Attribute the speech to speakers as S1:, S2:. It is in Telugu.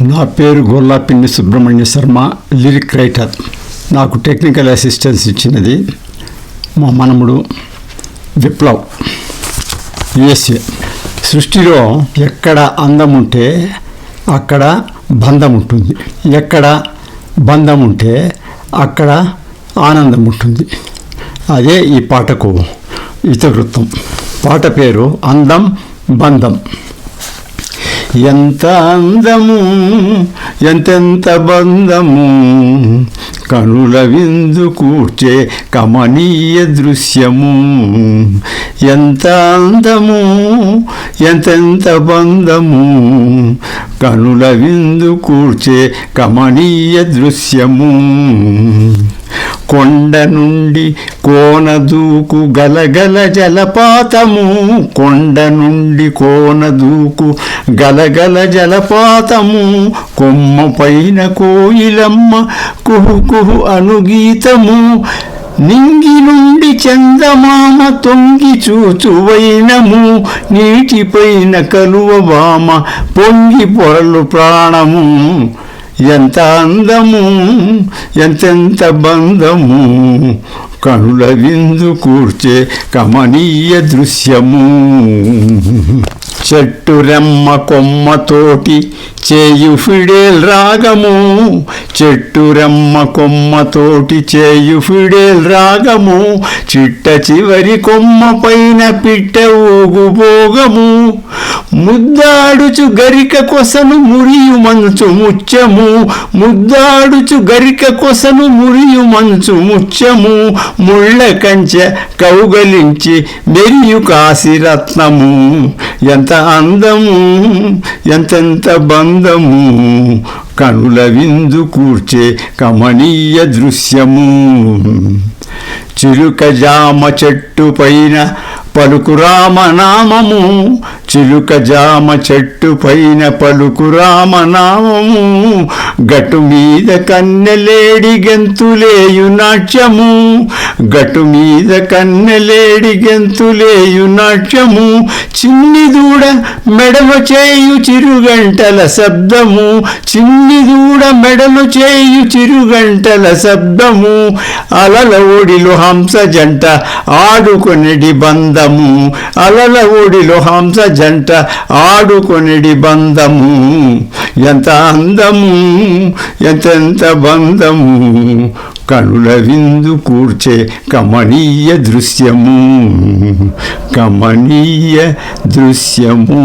S1: నా పేరు గొల్లాపిన్ని సుబ్రహ్మణ్య శర్మ, లిరిక్ రైటర్. నాకు టెక్నికల్ అసిస్టెన్స్ ఇచ్చినది మా మనముడు విప్లవ్, యుఎస్ఏ. సృష్టిలో ఎక్కడ అందం ఉంటే అక్కడ బంధం ఉంటుంది, ఎక్కడ బంధం ఉంటే అక్కడ ఆనందం ఉంటుంది. అదే ఈ పాటకు ఇతివృత్తం. పాట పేరు అందం బంధం. ఎంత అందము ఎంతెంత బంధము, కనుల విందు కూర్చే కమనీయ దృశ్యము. ఎంత అందము ఎంతెంత బంధము, కనుల విందు కూర్చే కమనీయ దృశ్యము. కొండ నుండి కోన దూకు గలగల జలపాతము, కొండ నుండి కోన దూకు గలగల జలపాతము. కొమ్మ పైన కోయిలమ్మ కుహు కుహు అనుగీతము, నింగి నుండి చందమామ తొంగి చూచువైనము. నీటిపైన కలువ బామ పొంగి పొరలు ప్రాణము. ఎంత అందము ఎంతెంత బంధము, కనుల విందు కూర్చే కమనీయ దృశ్యము. చెట్టు రెమ్మ కొమ్మతోటి చేయు ఫిడేల్ రాగము, చెట్టు రెమ్మ కొమ్మతోటి చేయు ఫిడేల్ రాగము. చిట్ట చివరి కొమ్మ పైన పిట్ట ఊగుభోగము. ముద్దాడుచు గరిక కొసను మురియు మంచు ముత్యము, ముద్దాడుచు గరిక కొసను మురియు మంచు ముత్యము. ముళ్ళ కంచె కౌగలించి మెరియు కాశీరత్నము. ఎంత అందము ఎంతెంత బంధము, కనుల విందు కూర్చే కమనీయ దృశ్యము. చిలుక జామ చెట్టు పైన పలుకు రామనామము, చిలుక జామ చెట్టు పైన పలుకు రామనామము. గటు మీద కన్నెలేడి గెంతులేయు నాట్యము, గటు మీద కన్నెలేడి గెంతులేయు నాట్యము. చిన్ని దూడ మెడలు చేయు చిరుగంటల శబ్దము, చిన్ని దూడ మెడలు చేయు చిరుగంటల శబ్దము. అలల ఒడిలో హంస జంట ఆడుకొనిడి బంధము, అలల ఒడిలో హంస జంట ఆడుకొనిడి బంధము. ఎంత అందము ఎంతెంత బంధము, కనుల విందు కూర్చే కమనీయ దృశ్యము, కమనీయ దృశ్యము.